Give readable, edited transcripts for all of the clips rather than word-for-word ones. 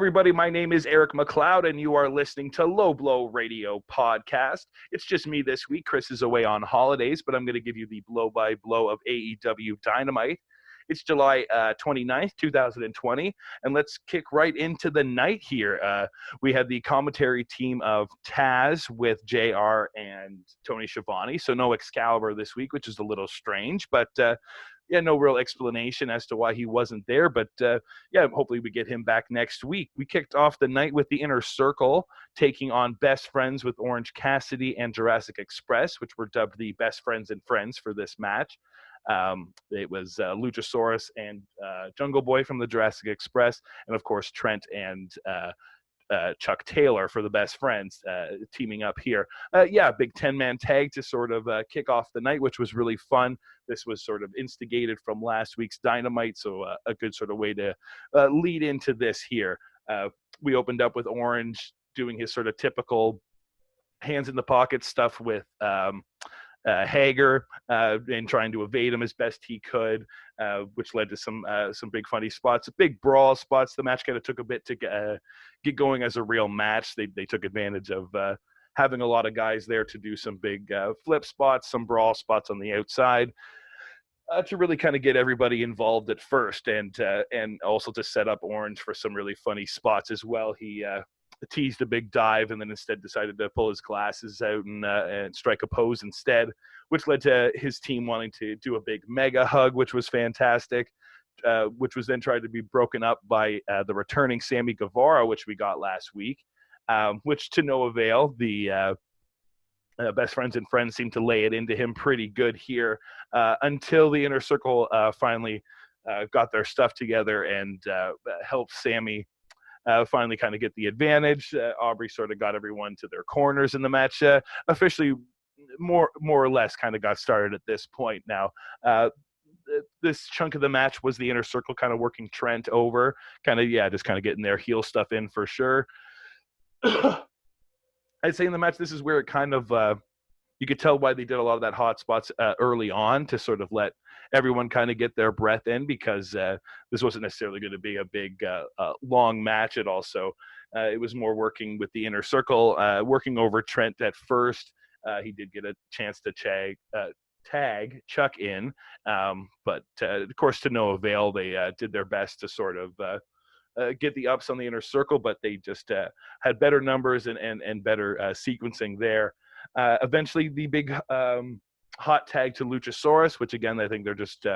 everybody. My name is Eric McLeod, and you are listening to Low Blow Radio podcast. It's just me this week. Chris is away on holidays, but I'm going to give you the blow-by-blow of AEW Dynamite. It's July 29th, 2020, and let's kick right into the night here. We had the commentary team of Taz with JR and Tony Schiavone, so no Excalibur this week, which is a little strange, but no real explanation as to why he wasn't there, but hopefully we get him back next week. We kicked off the night with the Inner Circle taking on Best Friends with Orange Cassidy and Jurassic Express, which were dubbed the Best Friends and Friends for this match. It was Luchasaurus and Jungle Boy from the Jurassic Express, and of course Trent and Chuck Taylor for the Best Friends teaming up here. Big 10-man tag to sort of kick off the night, which was really fun. This was sort of instigated from last week's Dynamite, so a good sort of way to lead into this here. We opened up with Orange doing his sort of typical hands in the pocket stuff with Hager and trying to evade him as best he could, which led to some big funny spots, big brawl spots. The match kind of took a bit to get going as a real match. They took advantage of having a lot of guys there to do some big flip spots, some brawl spots on the outside, to really kind of get everybody involved at first, and also to set up Orange for some really funny spots as well. He teased a big dive and then instead decided to pull his glasses out and strike a pose instead, which led to his team wanting to do a big mega hug, which was fantastic, which was then tried to be broken up by the returning Sammy Guevara, which we got last week, which to no avail. The Best Friends and Friends seemed to lay it into him pretty good here until the Inner Circle finally got their stuff together and helped Sammy finally kind of get the advantage. Aubrey sort of got everyone to their corners in the match. Officially, more or less kind of got started at this point. Now, this chunk of the match was the Inner Circle kind of working Trent over, just kind of getting their heel stuff in for sure. I'd say in the match, this is where it kind of, you could tell why they did a lot of that hot spots early on to sort of let everyone kind of get their breath in, because this wasn't necessarily going to be a big, long match at all. So it was more working with the Inner Circle, working over Trent at first. He did get a chance to tag Chuck in, but of course to no avail. They did their best to sort of get the ups on the Inner Circle, but they just had better numbers and better sequencing there. Eventually, the big hot tag to Luchasaurus, which again, I think they're just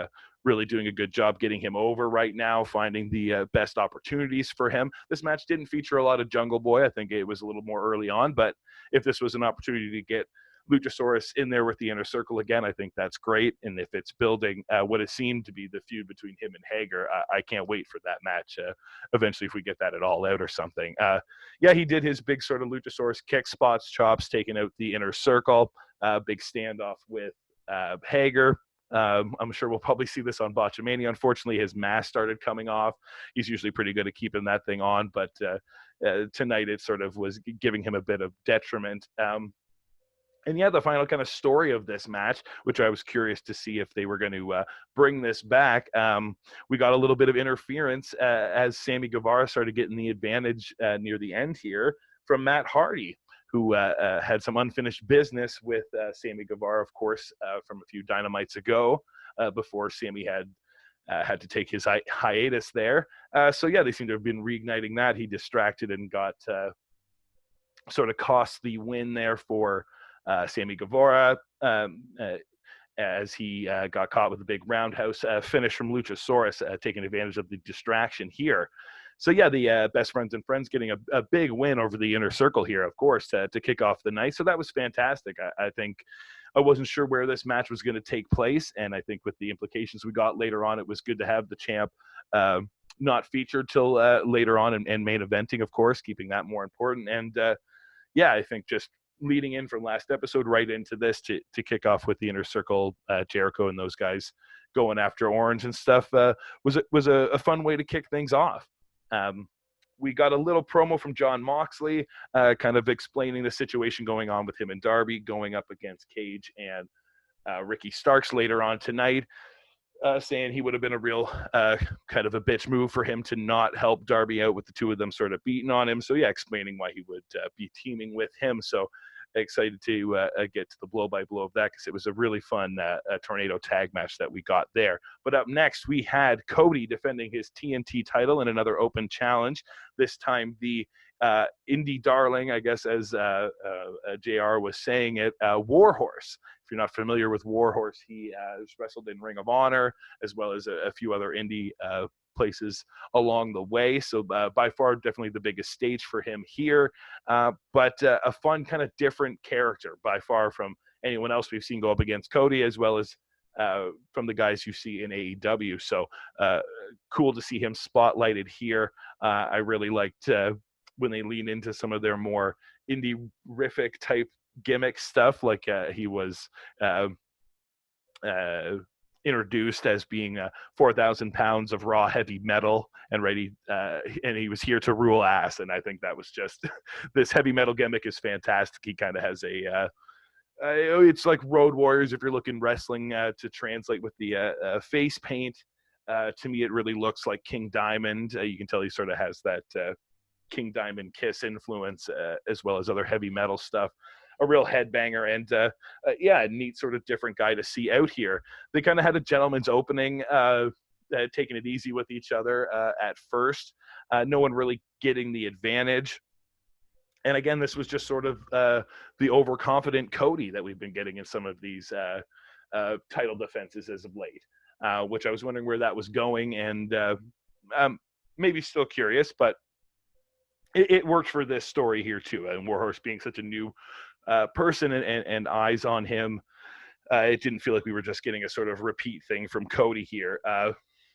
really doing a good job getting him over right now, finding the best opportunities for him. This match didn't feature a lot of Jungle Boy. I think it was a little more early on, but if this was an opportunity to get Luchasaurus in there with the Inner Circle again, I think that's great. And if it's building what it seemed to be the feud between him and Hager, I can't wait for that match. Eventually, if we get that at All Out or something. He did his big sort of Luchasaurus kick spots, chops, taking out the Inner Circle. Big standoff with Hager. I'm sure we'll probably see this on Botchamania. Unfortunately, his mask started coming off. He's usually pretty good at keeping that thing on, but tonight it sort of was giving him a bit of detriment. The final kind of story of this match, which I was curious to see if they were going to bring this back. We got a little bit of interference as Sammy Guevara started getting the advantage near the end here from Matt Hardy, who had some unfinished business with Sammy Guevara, of course, from a few Dynamites ago, before Sammy had to take his hiatus there. They seem to have been reigniting that. He distracted and got sort of cost the win there for Sammy Guevara, as he got caught with a big roundhouse finish from Luchasaurus, taking advantage of the distraction here. So the Best Friends and Friends getting a big win over the Inner Circle here, of course, to kick off the night. So that was fantastic. I think I wasn't sure where this match was going to take place, and I think with the implications we got later on, it was good to have the champ not featured till later on and main eventing, of course, keeping that more important. And I think just leading in from last episode right into this to kick off with the Inner Circle, Jericho and those guys going after Orange and stuff was a fun way to kick things off. We got a little promo from John Moxley, kind of explaining the situation going on with him and Darby going up against Cage and Ricky Starks later on tonight. saying he would have been a real kind of a bitch move for him to not help Darby out with the two of them sort of beating on him. So yeah, explaining why he would be teaming with him. So excited to get to the blow by blow of that, because it was a really fun tornado tag match that we got there. But up next, we had Cody defending his TNT title in another open challenge. This time the indie darling, I guess, as JR was saying it, Warhorse. If you're not familiar with Warhorse, he has wrestled in Ring of Honor as well as a few other indie places along the way. So by far, definitely the biggest stage for him here. But a fun kind of different character by far from anyone else we've seen go up against Cody, as well as from the guys you see in AEW. So cool to see him spotlighted here. I really liked when they lean into some of their more indie-rific type gimmick stuff, like he was introduced as being 4,000 pounds of raw heavy metal and ready, and he was here to rule ass. And I think that was just this heavy metal gimmick is fantastic. He kind of has a it's like Road Warriors if you're looking wrestling to translate with the face paint. To me, it really looks like King Diamond. You can tell he sort of has that King Diamond Kiss influence, as well as other heavy metal stuff. A real headbanger, and yeah, a neat sort of different guy to see out here. They kind of had a gentleman's opening, taking it easy with each other at first. No one really getting the advantage. And again, this was just sort of the overconfident Cody that we've been getting in some of these title defenses as of late, which I was wondering where that was going, and maybe still curious, but it worked for this story here too. And Warhorse being such a new person and eyes on him, it didn't feel like we were just getting a sort of repeat thing from Cody here.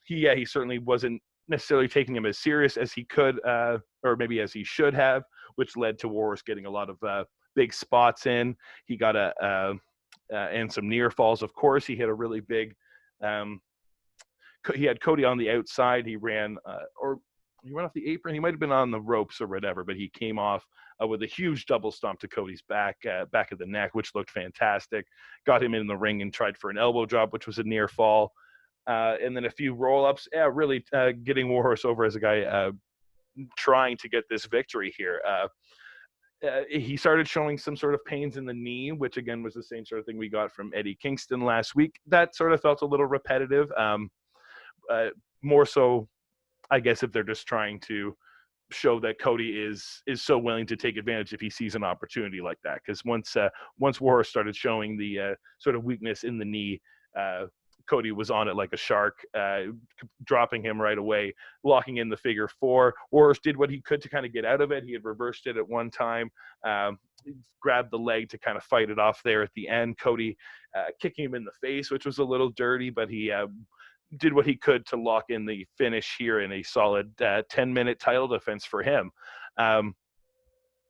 He certainly wasn't necessarily taking him as serious as he could, or maybe as he should have, which led to Warhorse getting a lot of big spots in. He got and some near falls, of course. He hit a really big, he had Cody on the outside. He ran, or he went off the apron. He might have been on the ropes or whatever, but he came off with a huge double stomp to Cody's back of the neck, which looked fantastic. Got him in the ring and tried for an elbow drop, which was a near fall. And then a few roll-ups. Yeah, really getting Warhorse over as a guy trying to get this victory here. He started showing some sort of pains in the knee, which again was the same sort of thing we got from Eddie Kingston last week. That sort of felt a little repetitive. More so, I guess, if they're just trying to show that Cody is so willing to take advantage if he sees an opportunity like that. Because once Warhorse started showing the sort of weakness in the knee, Cody was on it like a shark, dropping him right away, locking in the figure four. Warhorse did what he could to kind of get out of it. He had reversed it at one time, grabbed the leg to kind of fight it off there at the end. Cody kicking him in the face, which was a little dirty, but he did what he could to lock in the finish here in a solid 10-minute title defense for him.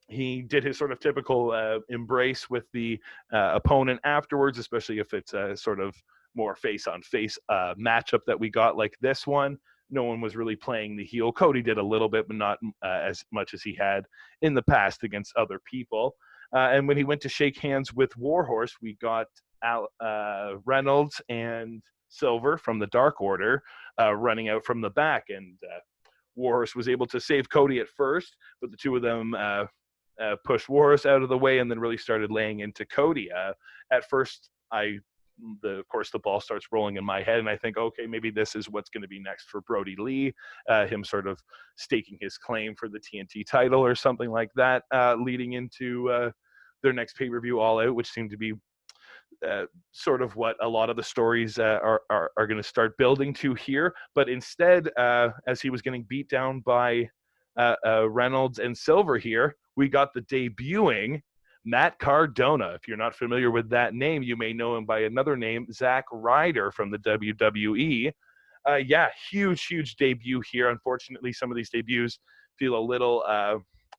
He did his sort of typical embrace with the opponent afterwards, especially if it's a sort of more face-on-face matchup that we got like this one. No one was really playing the heel. Cody did a little bit, but not as much as he had in the past against other people. And when he went to shake hands with Warhorse, we got Reynolds and Silver from the Dark Order running out from the back, and Warhorse was able to save Cody at first, but the two of them pushed Warhorse out of the way and then really started laying into Cody. At first, of course, the ball starts rolling in my head, and I think, okay, maybe this is what's going to be next for Brody Lee, him sort of staking his claim for the TNT title or something like that, leading into their next pay-per-view All Out, which seemed to be sort of what a lot of the stories are going to start building to here. But instead, as he was getting beat down by Reynolds and Silver here, we got the debuting Matt Cardona. If you're not familiar with that name, you may know him by another name, Zack Ryder from the WWE. Yeah, huge debut here. Unfortunately, some of these debuts feel a little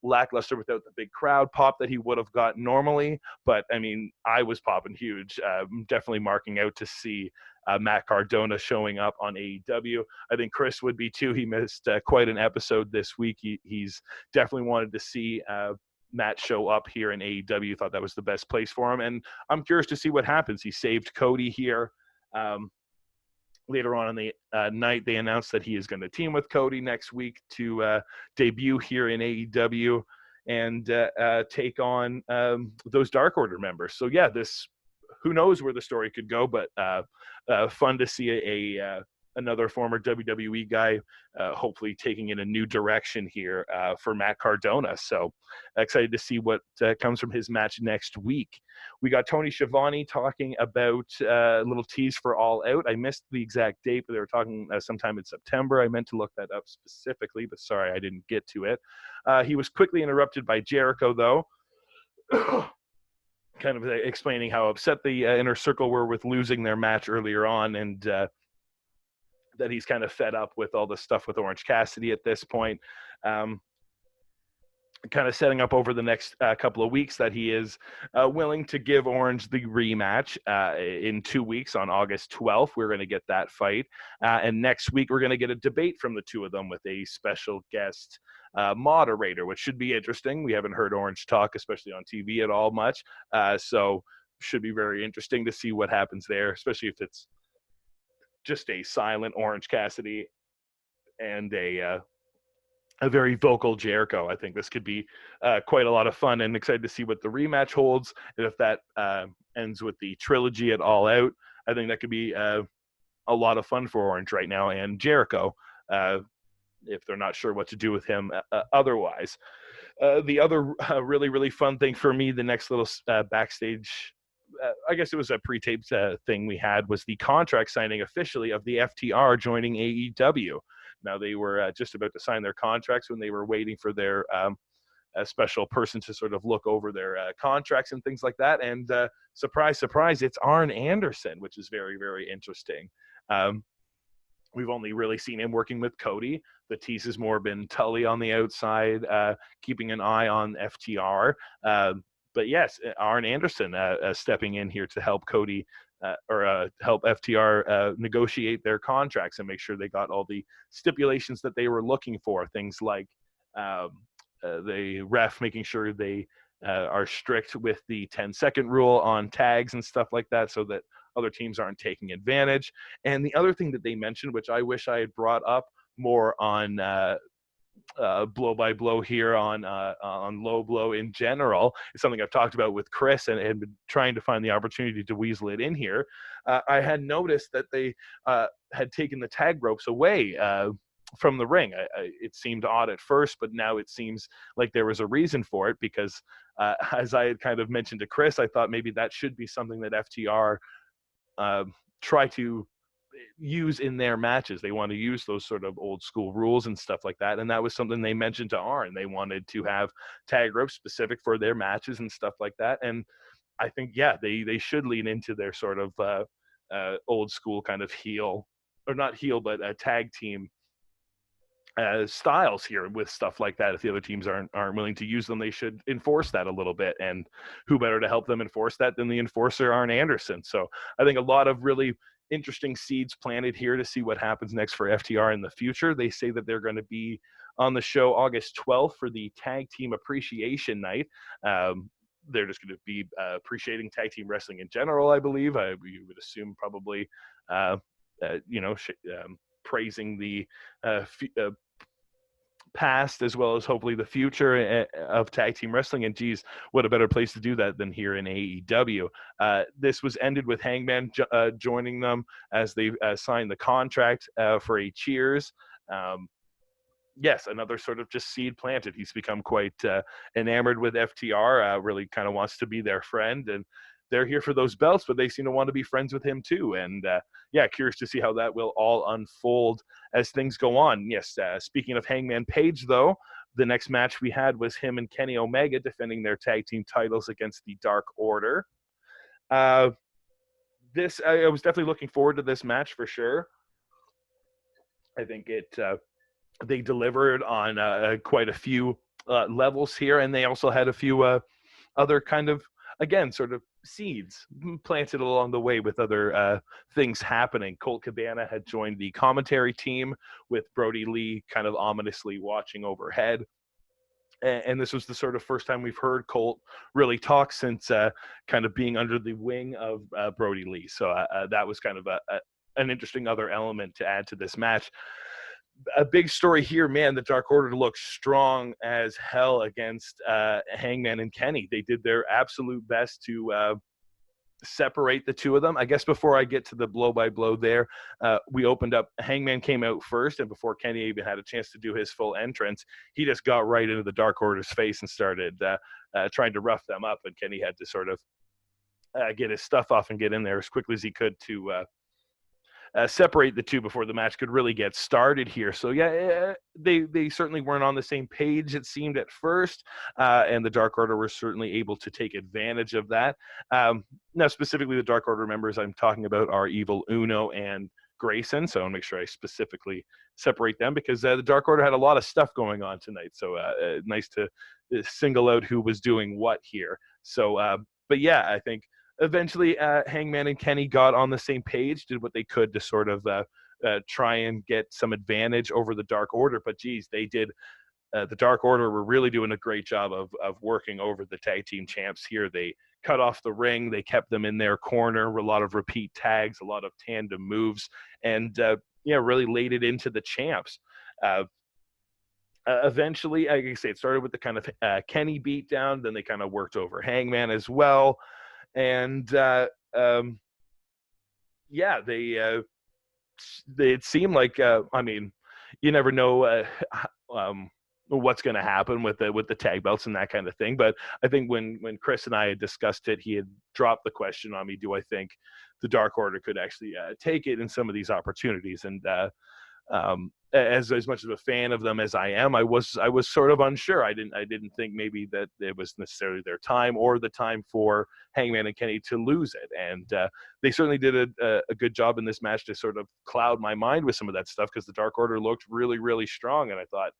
lackluster without the big crowd pop that he would have got normally. But I mean, I was popping huge. Definitely marking out to see Matt Cardona showing up on AEW. I think Chris would be too. He missed quite an episode this week. He's definitely wanted to see Matt show up here in AEW. Thought that was the best place for him, and I'm curious to see what happens. He saved Cody here. later on in the night, they announced that he is going to team with Cody next week to debut here in AEW and take on those Dark Order members. So yeah, who knows where the story could go, but fun to see another former WWE guy hopefully taking in a new direction here for Matt Cardona. So excited to see what comes from his match next week. We got Tony Schiavone talking about a little tease for All Out. I missed the exact date, but they were talking sometime in September. I meant to look that up specifically, but sorry, I didn't get to it. He was quickly interrupted by Jericho, though. Kind of explaining how upset the Inner Circle were with losing their match earlier on, and that he's kind of fed up with all the stuff with Orange Cassidy at this point. Kind of setting up over the next couple of weeks that he is willing to give Orange the rematch in 2 weeks on August 12th. We're going to get that fight. And next week, we're going to get a debate from the two of them with a special guest moderator, which should be interesting. We haven't heard Orange talk, especially on TV at all much. So should be very interesting to see what happens there, especially if it's just a silent Orange Cassidy and a very vocal Jericho. I think this could be quite a lot of fun, and excited to see what the rematch holds. And if that ends with the trilogy at All Out, I think that could be a lot of fun for Orange right now and Jericho, if they're not sure what to do with him otherwise. The other really, really fun thing for me, the next little backstage, I guess it was a pre-taped thing we had, was the contract signing officially of the FTR joining AEW. Now, they were just about to sign their contracts when they were waiting for their a special person to sort of look over their contracts and things like that. And surprise, surprise, it's Arn Anderson, which is very, very interesting. We've only really seen him working with Cody. The tease has more been Tully on the outside, keeping an eye on FTR. But yes, Arn Anderson stepping in here to help Cody help FTR negotiate their contracts and make sure they got all the stipulations that they were looking for. Things like the ref making sure they are strict with the 10-second rule on tags and stuff like that, so that other teams aren't taking advantage. And the other thing that they mentioned, which I wish I had brought up more on blow by blow here on low blow in general, is something I've talked about with Chris and been trying to find the opportunity to weasel it in here. I had noticed that they had taken the tag ropes away from the ring. It seemed odd at first, but now it seems like there was a reason for it, because as I had kind of mentioned to Chris, I thought maybe that should be something that FTR try to use in their matches. They want to use those sort of old school rules and stuff like that, and that was something they mentioned to Arn. They wanted to have tag ropes specific for their matches and stuff like that, and I think they should lean into their sort of old school kind of heel, or not heel, but a tag team styles here with stuff like that. If the other teams aren't willing to use them, they should enforce that a little bit, and who better to help them enforce that than the enforcer, Arn Anderson. So I think a lot of really interesting seeds planted here to see what happens next for FTR in the future. They say that they're going to be on the show August 12th for the Tag Team Appreciation Night. They're just going to be appreciating tag team wrestling in general, I believe. We would assume probably, praising the past as well as hopefully the future of tag team wrestling. And geez, what a better place to do that than here in AEW. This was ended with Hangman joining them as they signed the contract for a cheers. Yes, another sort of just seed planted. He's become quite enamored with FTR, really kind of wants to be their friend, and they're here for those belts, but they seem to want to be friends with him too. And curious to see how that will all unfold as things go on. Yes, speaking of Hangman Page, though, the next match we had was him and Kenny Omega defending their tag team titles against the Dark Order. I was definitely looking forward to this match for sure. I think they delivered on quite a few levels here, and they also had a few other kind of, again, sort of seeds planted along the way with other things happening. Colt Cabana had joined the commentary team with Brody Lee kind of ominously watching overhead. And this was the sort of first time we've heard Colt really talk since kind of being under the wing of Brody Lee. So that was kind of an interesting other element to add to this match. A big story here, man. The Dark Order looks strong as hell against Hangman and Kenny. They did their absolute best to separate the two of them. I guess before I get to the blow by blow there, we opened up. Hangman came out first, and before Kenny even had a chance to do his full entrance, he just got right into the Dark Order's face and started trying to rough them up. And Kenny had to sort of get his stuff off and get in there as quickly as he could to separate the two before the match could really get started here. So yeah, they certainly weren't on the same page, it seemed at first, and the Dark Order were certainly able to take advantage of that. Now, specifically, the Dark Order members I'm talking about are Evil Uno and Grayson, so I'll make sure I specifically separate them because the Dark Order had a lot of stuff going on tonight, so nice to single out who was doing what here. So, but yeah, I think eventually Hangman and Kenny got on the same page, did what they could to sort of try and get some advantage over the Dark Order. But geez, they did. The Dark Order were really doing a great job of working over the tag team champs here. They cut off the ring. They kept them in their corner, a lot of repeat tags, a lot of tandem moves, and really laid it into the champs. Eventually, like I say, it started with the kind of Kenny beatdown. Then they kind of worked over Hangman as well. And it seemed like I mean, you never know what's going to happen with the tag belts and that kind of thing. But I think when Chris and I had discussed it, he had dropped the question on me: do I think the Dark Order could actually take it in some of these opportunities? And as much of a fan of them as I am, I was sort of unsure. I didn't think maybe that it was necessarily their time or the time for Hangman and Kenny to lose it. And they certainly did a good job in this match to sort of cloud my mind with some of that stuff because the Dark Order looked really, really strong. And I thought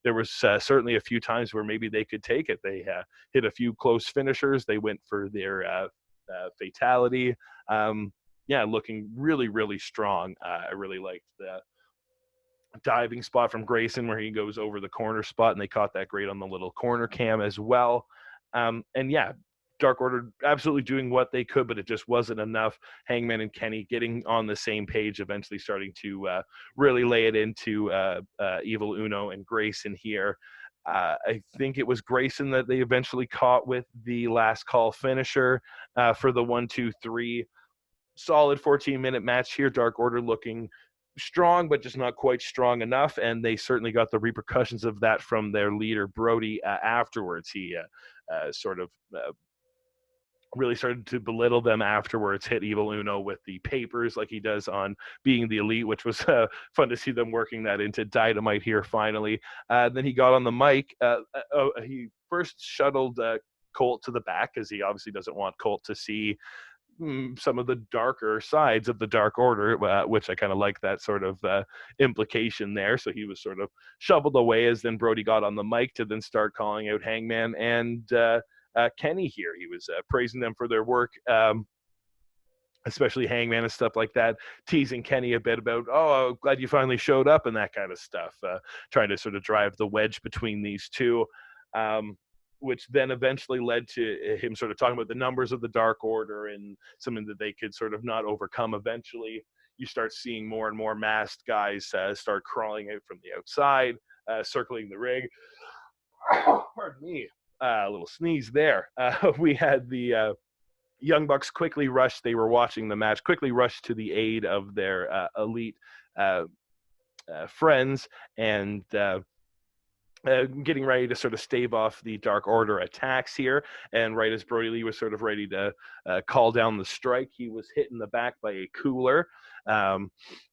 there was certainly a few times where maybe they could take it. They hit a few close finishers. They went for their fatality. Looking really, really strong. I really liked the diving spot from Grayson where he goes over the corner spot, and they caught that great on the little corner cam as well. Dark Order absolutely doing what they could, but it just wasn't enough. Hangman and Kenny getting on the same page, eventually starting to really lay it into Evil Uno and Grayson here. I think it was Grayson that they eventually caught with the last call finisher for the 1-2-3. Solid 14-minute match here. Dark Order looking strong, but just not quite strong enough, and they certainly got the repercussions of that from their leader Brody afterwards. He really started to belittle them afterwards, hit Evil Uno with the papers like he does on Being the Elite, which was fun to see them working that into Dynamite here finally. Then he got on the mic. He first shuttled Colt to the back because he obviously doesn't want Colt to see some of the darker sides of the Dark Order, which I kind of like that sort of implication there. So he was sort of shoveled away as then Brody got on the mic to then start calling out Hangman and Kenny here. He was praising them for their work, especially Hangman and stuff like that, teasing Kenny a bit about, oh, glad you finally showed up and that kind of stuff, trying to sort of drive the wedge between these two. Which then eventually led to him sort of talking about the numbers of the Dark Order and something that they could sort of not overcome. Eventually, you start seeing more and more masked guys start crawling out from the outside, circling the ring. Pardon me, a little sneeze there. We had the Young Bucks quickly rushed. They were watching the match, quickly rushed to the aid of their elite friends and getting ready to sort of stave off the Dark Order attacks here. And right as Brody Lee was sort of ready to call down the strike, he was hit in the back by a cooler. And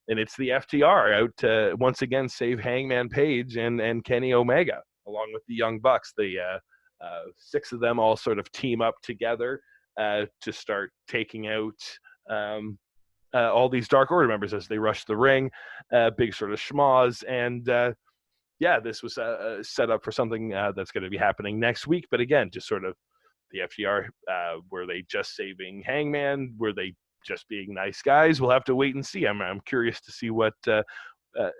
it's the FTR out to once again save Hangman Page and Kenny Omega, along with the Young Bucks. The 6 of them all sort of team up together to start taking out all these Dark Order members as they rush the ring. Big sort of schmoz. And this was set up for something that's going to be happening next week. But again, just sort of the FTR, were they just saving Hangman? Were they just being nice guys? We'll have to wait and see. I'm curious to see what,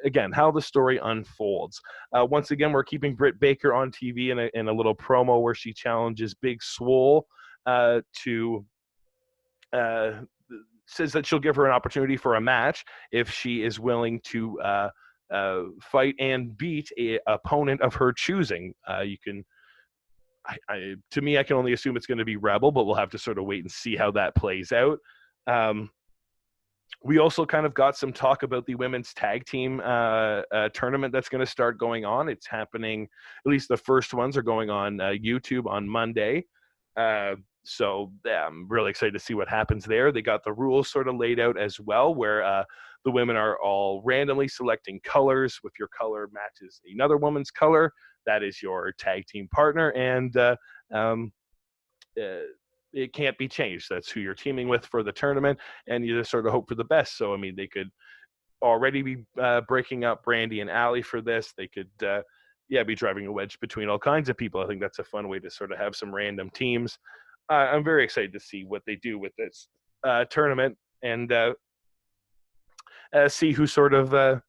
again, how the story unfolds. Once again, we're keeping Britt Baker on TV in a little promo where she challenges Big Swole to says that she'll give her an opportunity for a match if she is willing to fight and beat a opponent of her choosing. You can, to me, I can only assume it's going to be Rebel, but we'll have to sort of wait and see how that plays out. We also kind of got some talk about the women's tag team tournament that's going to start going on. It's happening, at least the first ones are going on YouTube on Monday. So I'm really excited to see what happens there. They got the rules sort of laid out as well, where the women are all randomly selecting colors. If your color matches another woman's color, that is your tag team partner. And it can't be changed. That's who you're teaming with for the tournament, and you just sort of hope for the best. So, I mean, they could already be breaking up Brandy and Allie for this. They could, be driving a wedge between all kinds of people. I think that's a fun way to sort of have some random teams. I'm very excited to see what they do with this tournament and see who sort of,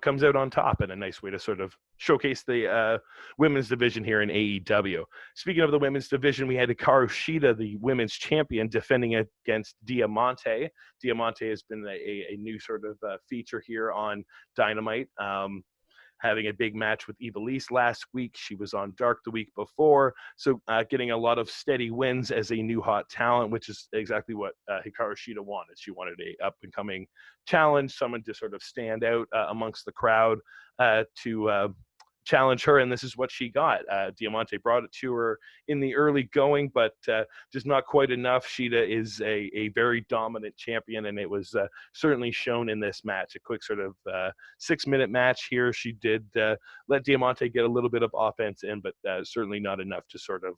comes out on top, in a nice way to sort of showcase the women's division here in AEW. Speaking of the women's division, we had Hikaru Shida, the women's champion, defending against Diamante. Diamante has been a new sort of feature here on Dynamite, having a big match with Ivelisse last week. She was on Dark the week before, so getting a lot of steady wins as a new hot talent, which is exactly what Hikaru Shida wanted. She wanted a up-and-coming challenge, someone to sort of stand out amongst the crowd to challenge her, and this is what she got. Diamante brought it to her in the early going, but just not quite enough. Shida is a very dominant champion, and it was certainly shown in this match. A quick sort of 6-minute match here. She did let Diamante get a little bit of offense in, but certainly not enough to sort of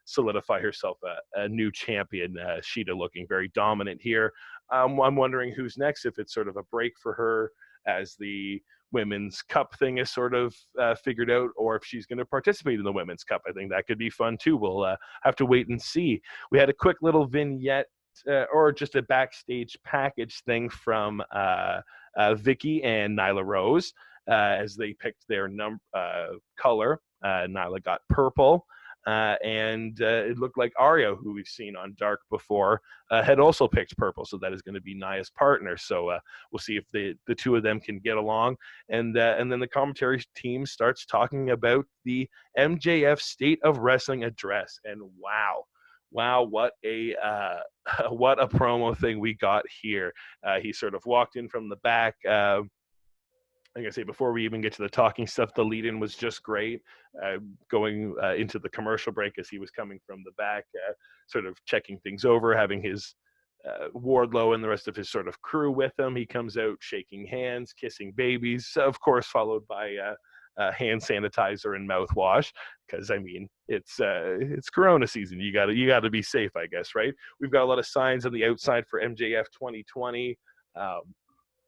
solidify herself a new champion. Shida looking very dominant here. I'm wondering who's next, if it's sort of a break for her as the women's cup thing is sort of figured out, or if she's going to participate in the women's cup. I think that could be fun too. We'll have to wait and see. We had a quick little vignette or just a backstage package thing from Vicky and Nyla Rose as they picked their color. Nyla got purple. And it looked like Aria, who we've seen on Dark before, had also picked purple. So that is going to be Naya's partner. So we'll see if the two of them can get along. And then the commentary team starts talking about the MJF State of Wrestling address. And wow, what a promo thing we got here. He sort of walked in from the back. Like I say, before we even get to the talking stuff, the lead-in was just great. Going into the commercial break as he was coming from the back, sort of checking things over, having his Wardlow and the rest of his sort of crew with him. He comes out shaking hands, kissing babies, of course, followed by hand sanitizer and mouthwash, because I mean it's Corona season. You gotta be safe, I guess, right? We've got a lot of signs on the outside for MJF 2020.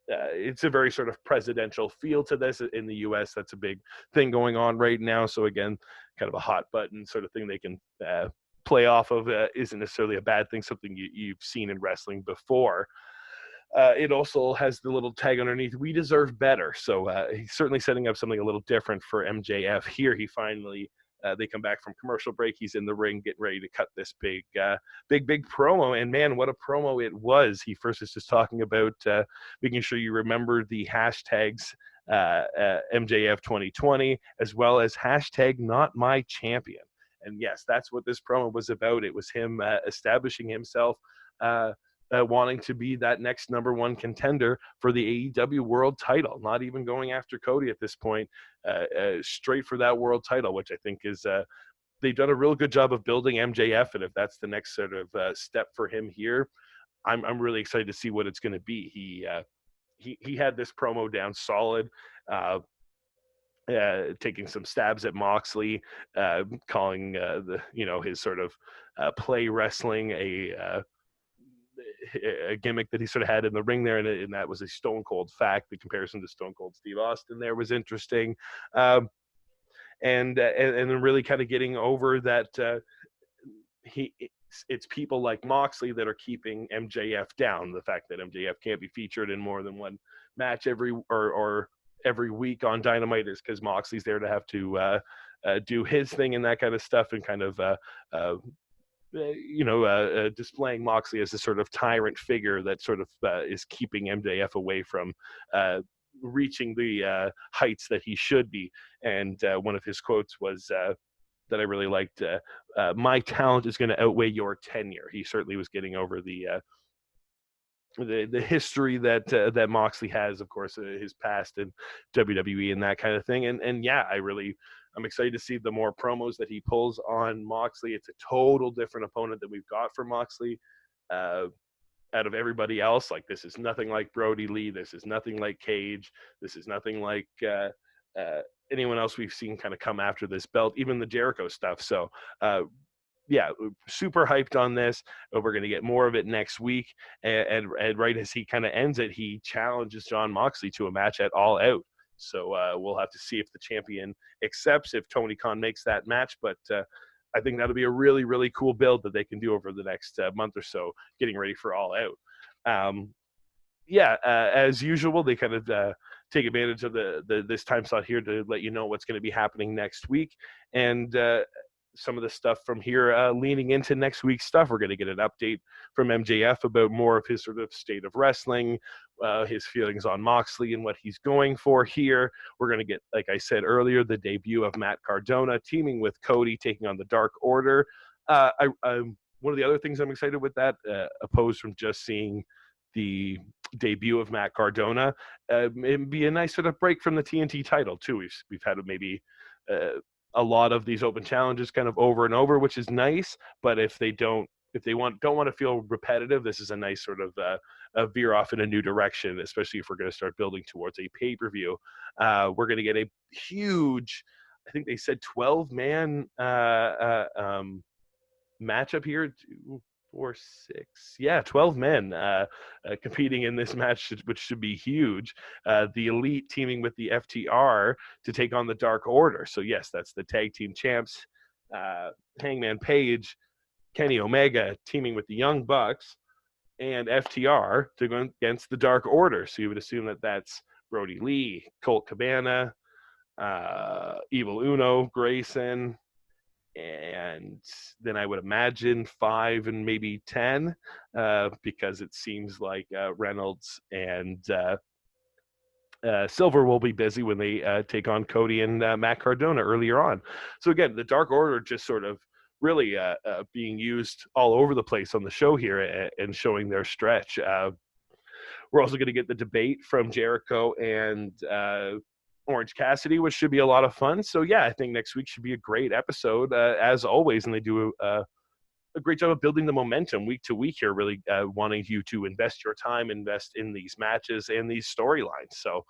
It's a very sort of presidential feel to this in the U.S. That's a big thing going on right now. So again, kind of a hot button sort of thing they can play off of. Isn't necessarily a bad thing, something you've seen in wrestling before. It also has the little tag underneath, "We deserve better." So he's certainly setting up something a little different for MJF here. He finally, they come back from commercial break. He's in the ring getting ready to cut this big promo. And man, what a promo it was. He first is just talking about making sure you remember the hashtags MJF 2020, as well as hashtag not my champion. And yes, that's what this promo was about. It was him establishing himself, wanting to be that next number one contender for the AEW world title, not even going after Cody at this point, straight for that world title, which I think is they've done a real good job of building MJF. And if that's the next sort of step for him here, I'm really excited to see what it's going to be. He had this promo down solid, taking some stabs at Moxley, calling his sort of play wrestling a gimmick that he sort of had in the ring there, and that was a Stone Cold fact. The comparison to Stone Cold Steve Austin there was interesting, and then really kind of getting over that it's people like Moxley that are keeping MJF down. The fact that MJF can't be featured in more than one match every week on Dynamite is because Moxley's there to have to do his thing and that kind of stuff, and kind of displaying Moxley as a sort of tyrant figure that sort of is keeping MJF away from reaching the heights that he should be. And one of his quotes was that I really liked: "My talent is going to outweigh your tenure." He certainly was getting over the history that Moxley has, of course, his past in WWE and that kind of thing. And yeah, I'm excited to see the more promos that he pulls on Moxley. It's a total different opponent than we've got for Moxley. Out of everybody else, like, this is nothing like Brody Lee. This is nothing like Cage. This is nothing like anyone else we've seen kind of come after this belt, even the Jericho stuff. So yeah, super hyped on this. We're going to get more of it next week. And right as he kind of ends it, he challenges Jon Moxley to a match at All Out. So we'll have to see if the champion accepts, if Tony Khan makes that match. But I think that'll be a really, really cool build that they can do over the next month or so, getting ready for All Out. As usual, they kind of take advantage of this time slot here to let you know what's going to be happening next week. And some of the stuff from here leaning into next week's stuff. We're going to get an update from MJF about more of his sort of state of wrestling, his feelings on Moxley and what he's going for here. We're going to get, like I said earlier, the debut of Matt Cardona teaming with Cody, taking on the Dark Order. One of the other things I'm excited with that, opposed from just seeing the debut of Matt Cardona, it'd be a nice sort of break from the TNT title too. We've had maybe a lot of these open challenges kind of over and over, which is nice. But if they don't want to feel repetitive, this is a nice sort of a veer off in a new direction, especially if we're going to start building towards a pay-per-view. We're going to get a huge, I think they said 12-man matchup here. 2, 4, 6, 12 men competing in this match, which should be huge. The Elite teaming with the FTR to take on the Dark Order. So yes, that's the tag team champs, Hangman Page, Kenny Omega teaming with the Young Bucks and FTR to go against the Dark Order. So you would assume that that's Brody Lee, Colt Cabana, Evil Uno, Grayson, and then I would imagine 5 and maybe 10, because it seems like Reynolds and Silver will be busy when they take on Cody and Matt Cardona earlier on. So again, the Dark Order just sort of really being used all over the place on the show here and showing their stretch. We're also going to get the debate from Jericho and Orange Cassidy, which should be a lot of fun. So yeah, I think next week should be a great episode, as always, and they do a great job of building the momentum week to week here, really wanting you to invest your time, invest in these matches and these storylines. So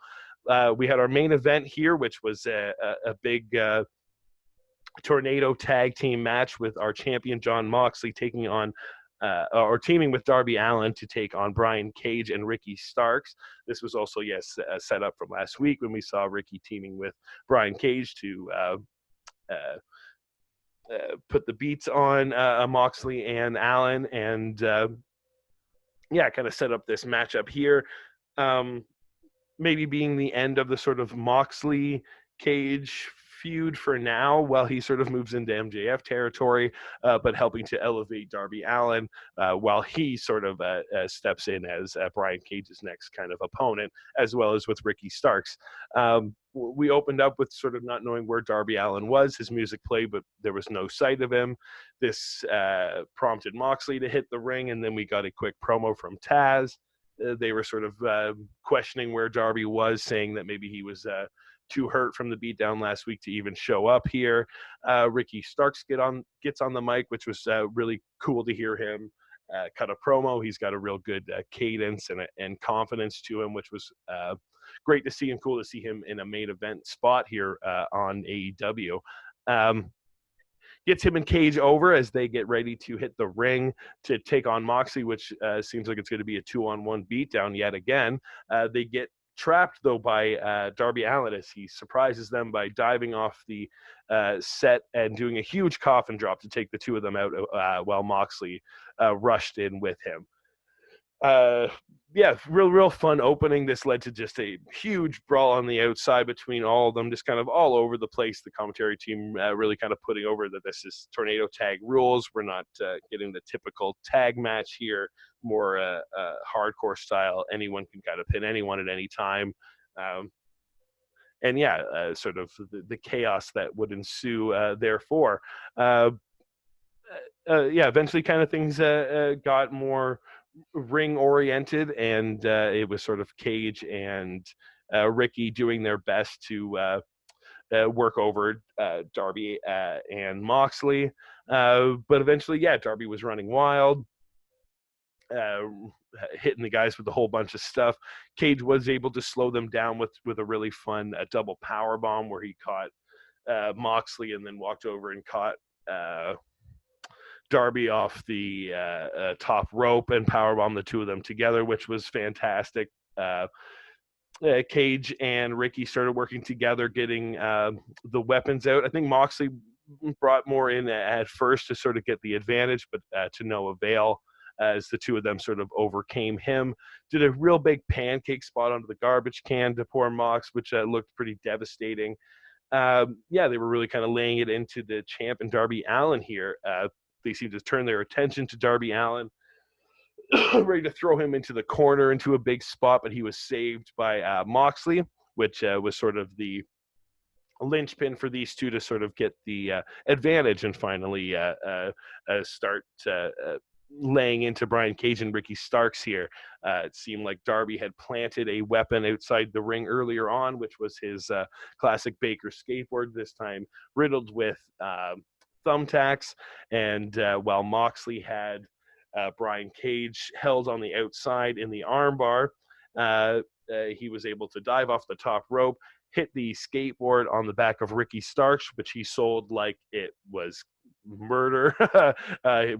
we had our main event here, which was a big tornado tag team match with our champion Jon Moxley taking on or teaming with Darby Allin to take on Brian Cage and Ricky Starks. This was also, set up from last week when we saw Ricky teaming with Brian Cage to put the beats on Moxley and Allin, and kind of set up this matchup here. Maybe being the end of the sort of Moxley Cage feud for now while he sort of moves into MJF territory, but helping to elevate Darby Allin while he sort of steps in as Brian Cage's next kind of opponent, as well as with Ricky Starks. We opened up with sort of not knowing where Darby Allin was. His music played, but there was no sight of him. This prompted Moxley to hit the ring, and then we got a quick promo from Taz. They were sort of questioning where Darby was, saying that maybe he was too hurt from the beatdown last week to even show up here. Ricky Starks gets on the mic, which was really cool to hear him cut a promo. He's got a real good cadence and confidence to him, which was great to see, and cool to see him in a main event spot here on AEW. Gets him and Cage over as they get ready to hit the ring to take on Moxley, which seems like it's going to be a 2-on-1 beatdown yet again. They get trapped, though, by Darby Allin as he surprises them by diving off the set and doing a huge coffin drop to take the two of them out while Moxley rushed in with him. yeah, real fun opening. This led to just a huge brawl on the outside between all of them, just kind of all over the place. The commentary team really kind of putting over that this is tornado tag rules. We're not getting the typical tag match here, more hardcore style. Anyone can kind of pin anyone at any time. And yeah, sort of the chaos that would ensue therefore. Yeah, eventually kind of things got more ring oriented, and it was sort of Cage and Ricky doing their best to work over Darby and Moxley. But eventually, yeah, Darby was running wild, hitting the guys with a whole bunch of stuff. Cage was able to slow them down with a really fun double power bomb where he caught Moxley and then walked over and caught Darby off the top rope and powerbomb the two of them together, which was fantastic. Cage and Ricky started working together, getting the weapons out. I think Moxley brought more in at first to sort of get the advantage, but to no avail, as the two of them sort of overcame him. Did a real big pancake spot onto the garbage can to poor Mox, which looked pretty devastating. Yeah, they were really kind of laying it into the champ and Darby Allin here. They seemed to turn their attention to Darby Allin, ready to throw him into the corner, into a big spot, but he was saved by Moxley, which was sort of the linchpin for these two to sort of get the advantage and finally start laying into Brian Cage and Ricky Starks here. It seemed like Darby had planted a weapon outside the ring earlier on, which was his classic Baker skateboard, this time riddled with thumbtacks, and while Moxley had Brian Cage held on the outside in the armbar, he was able to dive off the top rope, hit the skateboard on the back of Ricky Starks, which he sold like it was murder,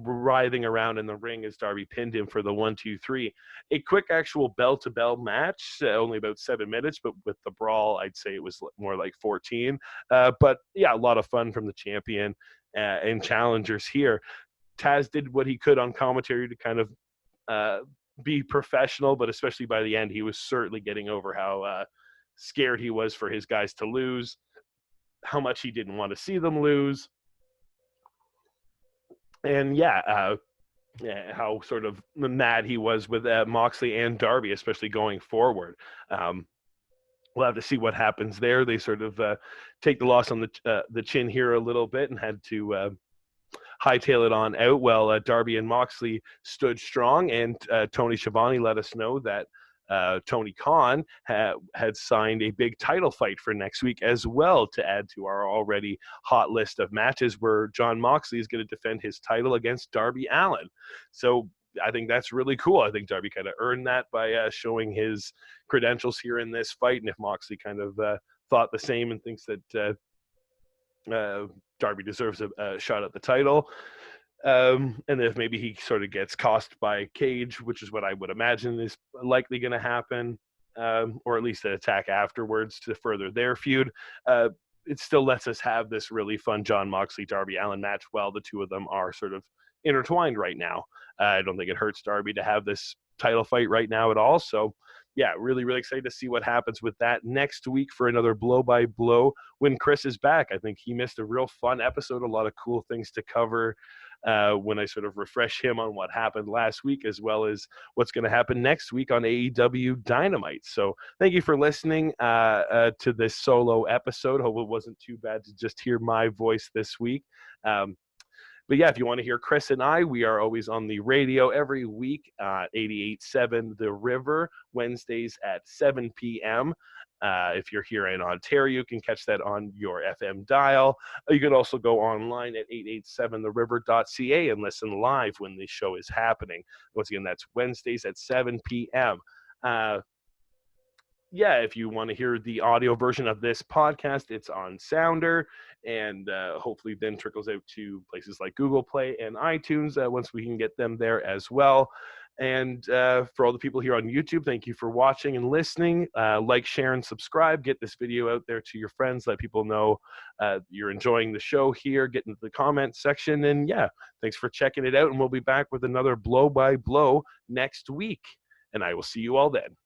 writhing around in the ring as Darby pinned him for the 1-2-3. A quick actual bell-to-bell match, only about 7 minutes, but with the brawl, I'd say it was more like 14. But yeah, a lot of fun from the champion and challengers here. Taz did what he could on commentary to kind of be professional, but especially by the end, he was certainly getting over how scared he was for his guys to lose, how much he didn't want to see them lose. And yeah, how sort of mad he was with Moxley and Darby, especially going forward. We'll have to see what happens there. They sort of take the loss on the chin here a little bit and had to hightail it on out. Well, Darby and Moxley stood strong, and Tony Schiavone let us know that Tony Khan had signed a big title fight for next week as well, to add to our already hot list of matches, where Jon Moxley is going to defend his title against Darby Allin. So I think that's really cool. I think Darby kind of earned that by showing his credentials here in this fight. And if Moxley kind of thought the same and thinks that Darby deserves a shot at the title, and if maybe he sort of gets cost by Cage, which is what I would imagine is likely going to happen, or at least an attack afterwards to further their feud, it still lets us have this really fun Jon Moxley Darby Allin match while the two of them are sort of intertwined right now. I don't think it hurts Darby to have this title fight right now at all. So yeah, really, really excited to see what happens with that next week for another blow by blow when Chris is back. I think he missed a real fun episode, a lot of cool things to cover when I sort of refresh him on what happened last week, as well as what's going to happen next week on AEW Dynamite. So thank you for listening to this solo episode. Hope it wasn't too bad to just hear my voice this week. But yeah, if you want to hear Chris and I, we are always on the radio every week, 88.7 The River, Wednesdays at 7 p.m. If you're here in Ontario, you can catch that on your FM dial. You can also go online at 887theriver.ca and listen live when the show is happening. Once again, that's Wednesdays at 7 p.m. Yeah, if you want to hear the audio version of this podcast, it's on Sounder, and hopefully then trickles out to places like Google Play and iTunes once we can get them there as well. And for all the people here on YouTube, thank you for watching and listening. Like, share, and subscribe. Get this video out there to your friends. Let people know you're enjoying the show here. Get into the comment section. And yeah, thanks for checking it out. And we'll be back with another blow by blow next week. and I will see you all then.